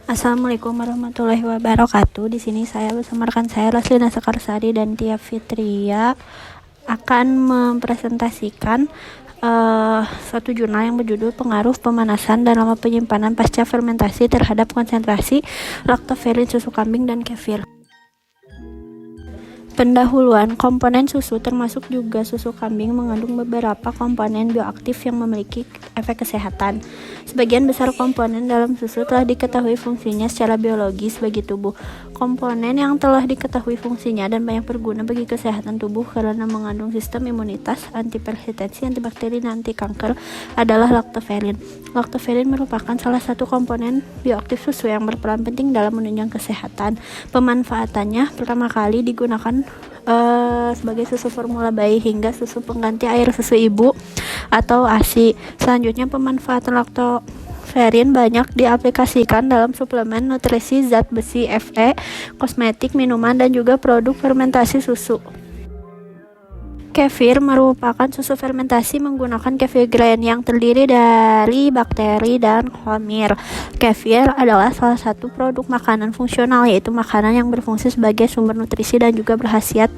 Assalamualaikum warahmatullahi wabarakatuh. Di sini saya bersama rekan saya Raslina Sekarsari dan Tia Fitria akan mempresentasikan suatu jurnal yang berjudul Pengaruh Pemanasan dan Lama Penyimpanan Pasca Fermentasi terhadap Konsentrasi Laktoferin Susu Kambing dan Kefir. Pendahuluan, komponen susu termasuk juga susu kambing mengandung beberapa komponen bioaktif yang memiliki efek kesehatan. Sebagian besar komponen dalam susu telah diketahui fungsinya secara biologis bagi tubuh. Komponen yang telah diketahui fungsinya dan banyak berguna bagi kesehatan tubuh karena mengandung sistem imunitas, antipersitensi, antibakteri, dan anti kanker adalah laktoferin. Laktoferin merupakan salah satu komponen bioaktif susu yang berperan penting dalam menunjang kesehatan. Pemanfaatannya pertama kali digunakan sebagai susu formula bayi hingga susu pengganti air susu ibu atau ASI. Selanjutnya, pemanfaatan laktoferin banyak diaplikasikan dalam suplemen nutrisi, zat besi, Fe, kosmetik, minuman, dan juga produk fermentasi susu. Kefir merupakan susu fermentasi menggunakan kefir grain yang terdiri dari bakteri dan khamir. Kefir adalah salah satu produk makanan fungsional, yaitu makanan yang berfungsi sebagai sumber nutrisi dan juga berkhasiat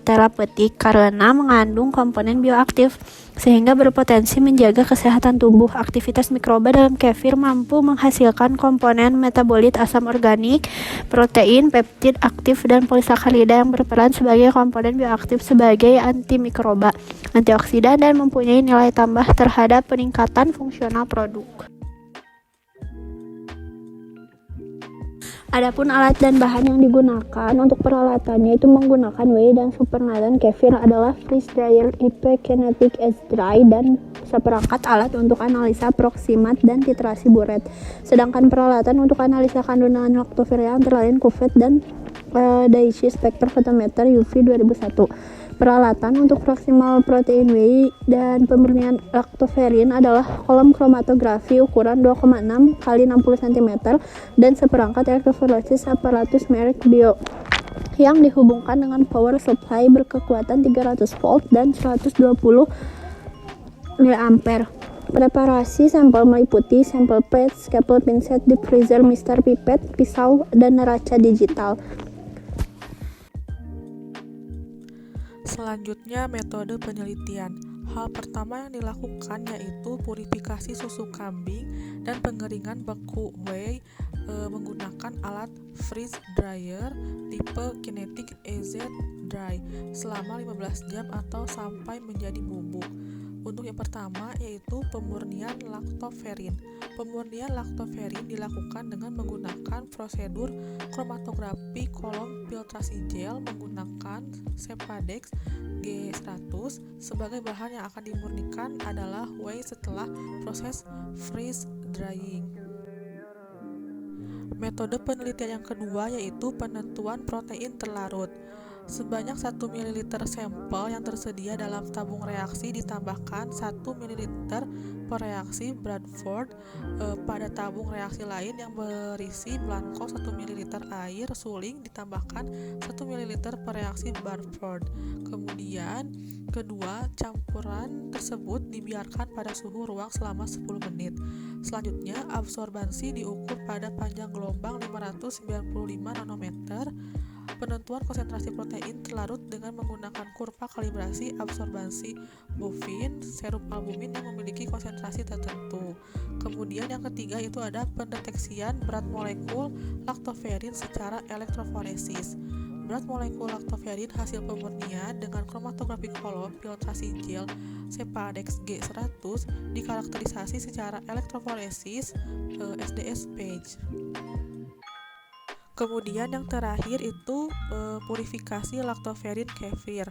terapeutik karena mengandung komponen bioaktif sehingga berpotensi menjaga kesehatan tubuh. Aktivitas mikroba dalam kefir mampu menghasilkan komponen metabolit asam organik, protein, peptid aktif, dan polisakarida yang berperan sebagai komponen bioaktif sebagai antimikroba, antioksidan, dan mempunyai nilai tambah terhadap peningkatan fungsional produk. Adapun alat dan bahan yang digunakan untuk peralatannya itu menggunakan whey dan supernatant. Kefir adalah freeze dryer IP Kinetic Age Dry dan seperangkat alat untuk analisa proximat dan titrasi buret. Sedangkan peralatan untuk analisa kandungan laktoferin antara lain cuvette dan Daiichi Spectrophotometer UV 2001. Peralatan untuk proximal protein whey dan pemurnian laktoferin adalah kolom kromatografi ukuran 2,6 x 60 cm dan seperangkat elektroforesis aparatus merek Bio yang dihubungkan dengan power supply berkekuatan 300 volt dan 120 mA. Preparasi sampel meliputi sampel plate, scalpel, pinset, deep freezer, mister pipet, pisau, dan neraca digital. Selanjutnya, metode penelitian. Hal pertama yang dilakukan yaitu purifikasi susu kambing dan pengeringan beku whey menggunakan alat freeze dryer tipe Kinetic Age Dry selama 15 jam atau sampai menjadi bubuk. Untuk yang pertama yaitu pemurnian laktoferin. Pemurnian laktoferin dilakukan dengan menggunakan prosedur kromatografi kolom filtrasi gel menggunakan Sepadex G100. Sebagai bahan yang akan dimurnikan adalah whey setelah proses freeze drying. Metode penelitian yang kedua yaitu penentuan protein terlarut. Sebanyak 1 ml sampel yang tersedia dalam tabung reaksi ditambahkan 1 ml per reaksi Bradford pada tabung reaksi lain yang berisi blanko 1 ml air suling ditambahkan 1 ml per reaksi Bradford. Kemudian kedua, campuran tersebut dibiarkan pada suhu ruang selama 10 menit. Selanjutnya, absorbansi diukur pada panjang gelombang 595 nanometer. Penentuan konsentrasi protein terlarut dengan menggunakan kurva kalibrasi absorbansi bovin serum albumin yang memiliki konsentrasi tertentu. Kemudian yang ketiga itu ada pendeteksian berat molekul laktoferin secara elektroforesis. Berat molekul laktoferin hasil pemurnian dengan kromatografi kolom filtrasi gel Sepadex G100 dikarakterisasi secara elektroforesis SDS page. Kemudian yang terakhir itu purifikasi laktoferin kefir.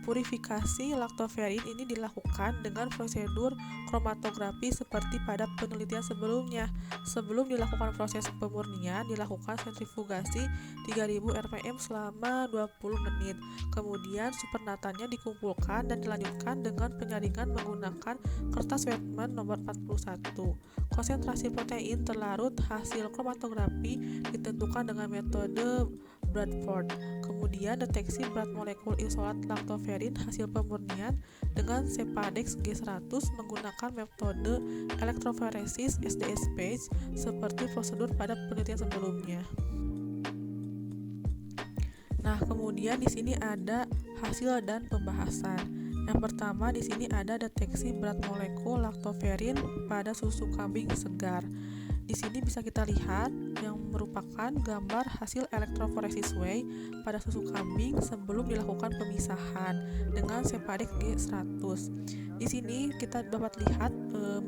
Purifikasi laktoferin ini dilakukan dengan prosedur kromatografi seperti pada penelitian sebelumnya. Sebelum dilakukan proses pemurnian, dilakukan sentrifugasi 3000 rpm selama 20 menit. Kemudian supernatannya dikumpulkan dan dilanjutkan dengan penyaringan menggunakan kertas Wetman nomor 41. Konsentrasi protein terlarut hasil kromatografi ditentukan dengan metode Bradford. Kemudian deteksi berat molekul isolat lactoferrin hasil pemurnian dengan Sepadex G100 menggunakan metode elektroforesis SDS phage seperti prosedur pada penelitian sebelumnya. Nah, kemudian di sini ada hasil dan pembahasan. Yang pertama di sini ada deteksi berat molekul lactoferrin pada susu kambing segar. Di sini bisa kita lihat yang merupakan gambar hasil elektroforesis whey pada susu kambing sebelum dilakukan pemisahan dengan Sepadex G100. Di sini kita dapat lihat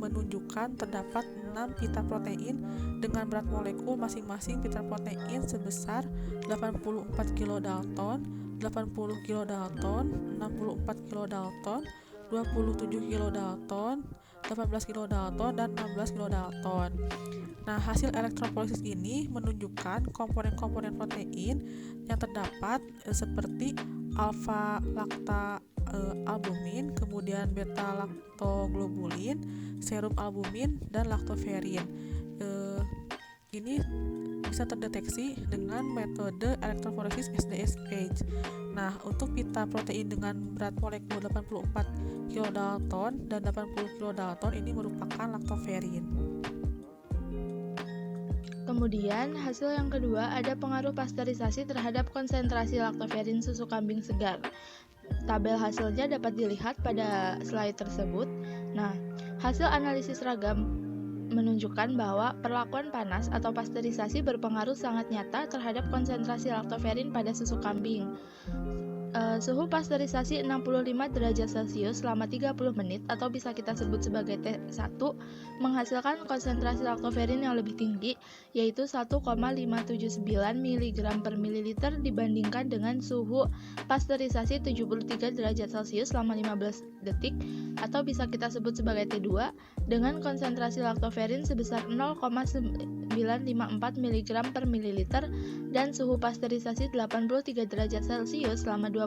menunjukkan terdapat 6 pita protein dengan berat molekul masing-masing pita protein sebesar 84 kilodalton, 80 kilodalton, 64 kilodalton, 27 kilodalton, 18 kilodalton, dan 16 kilodalton. Nah, hasil elektroforesis ini menunjukkan komponen-komponen protein yang terdapat seperti alfa lakta albumin, kemudian beta laktoglobulin, serum albumin, dan laktoferrin. Ini bisa terdeteksi dengan metode elektroforesis SDS phage. Nah, untuk pita protein dengan berat molekul 84 kilodalton dan 80 kilodalton ini merupakan laktoferrin. Kemudian, hasil yang kedua ada pengaruh pasteurisasi terhadap konsentrasi laktoferrin susu kambing segar. Tabel hasilnya dapat dilihat pada slide tersebut. Nah, hasil analisis ragam menunjukkan bahwa perlakuan panas atau pasteurisasi berpengaruh sangat nyata terhadap konsentrasi laktoferrin pada susu kambing. Suhu pasteurisasi 65 derajat Celcius selama 30 menit atau bisa kita sebut sebagai T1 menghasilkan konsentrasi laktoferrin yang lebih tinggi, yaitu 1,579 mg per mililiter dibandingkan dengan suhu pasteurisasi 73 derajat Celcius selama 15 detik atau bisa kita sebut sebagai T2 dengan konsentrasi laktoferrin sebesar 0,954 mg per mililiter dan suhu pasteurisasi 83 derajat Celcius selama 2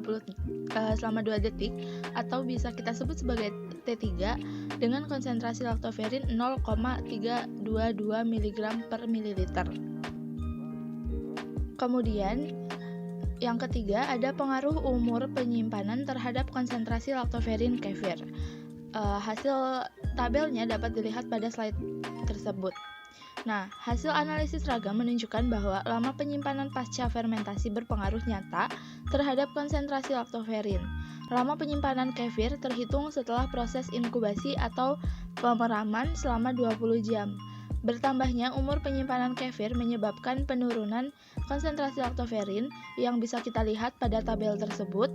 detik atau bisa kita sebut sebagai T3 dengan konsentrasi laktoferrin 0,322 mg per mililiter. Kemudian yang ketiga ada pengaruh umur penyimpanan terhadap konsentrasi laktoferrin kefir. Hasil tabelnya dapat dilihat pada slide tersebut. Nah, hasil analisis ragam menunjukkan bahwa lama penyimpanan pasca fermentasi berpengaruh nyata terhadap konsentrasi laktoferrin. Lama penyimpanan kefir terhitung setelah proses inkubasi atau pemeraman selama 20 jam. Bertambahnya umur penyimpanan kefir menyebabkan penurunan konsentrasi laktoferrin yang bisa kita lihat pada tabel tersebut.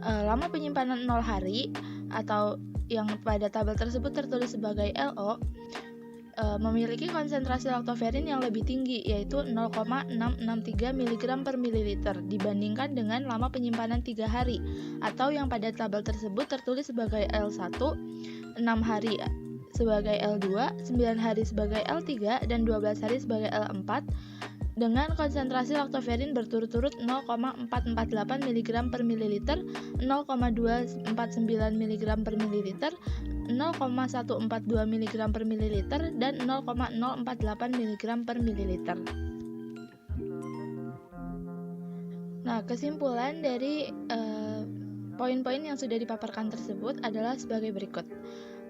Lama penyimpanan 0 hari atau yang pada tabel tersebut tertulis sebagai LO memiliki konsentrasi laktoferrin yang lebih tinggi, yaitu 0,663 mg per mililiter dibandingkan dengan lama penyimpanan 3 hari atau yang pada tabel tersebut tertulis sebagai L1, 6 hari sebagai L2, 9 hari sebagai L3, dan 12 hari sebagai L4 dengan konsentrasi laktoferrin berturut-turut 0,448 mg per mililiter, 0,249 mg per mililiter, 0,142 mg per mililiter, dan 0,048 mg per mililiter. Nah, kesimpulan dari poin-poin yang sudah dipaparkan tersebut adalah sebagai berikut.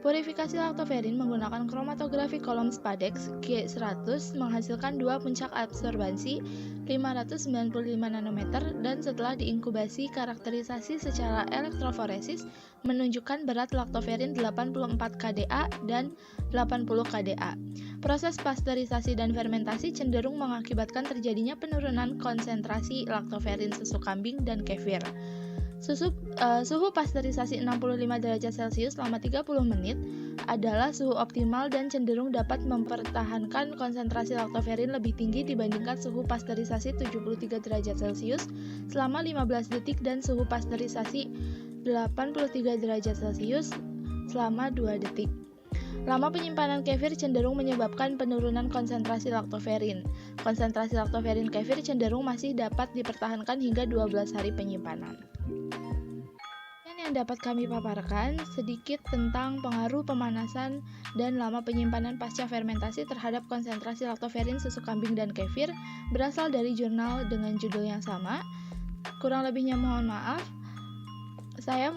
Purifikasi laktoferrin menggunakan kromatografi kolom Sepadex G100 menghasilkan 2 puncak absorbansi 595 nanometer dan setelah diinkubasi karakterisasi secara elektroforesis menunjukkan berat laktoferrin 84 kDa dan 80 kDa. Proses pasteurisasi dan fermentasi cenderung mengakibatkan terjadinya penurunan konsentrasi laktoferrin susu kambing dan kefir. Suhu pasteurisasi 65 derajat Celcius selama 30 menit adalah suhu optimal dan cenderung dapat mempertahankan konsentrasi laktoferrin lebih tinggi dibandingkan suhu pasteurisasi 73 derajat Celcius selama 15 detik dan suhu pasteurisasi 83 derajat Celcius selama 2 detik. Lama penyimpanan kefir cenderung menyebabkan penurunan konsentrasi laktoferrin. Konsentrasi laktoferrin kefir cenderung masih dapat dipertahankan hingga 12 hari penyimpanan. Yang yang dapat kami paparkan sedikit tentang pengaruh pemanasan dan lama penyimpanan pasca fermentasi terhadap konsentrasi laktoferin susu kambing dan kefir berasal dari jurnal dengan judul yang sama. Kurang lebihnya mohon maaf. Saya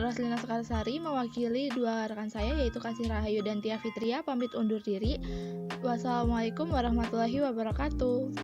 Roslina Sekarsari mewakili dua rekan saya yaitu Kasih Rahayu dan Tia Fitria pamit undur diri. Wassalamualaikum warahmatullahi wabarakatuh.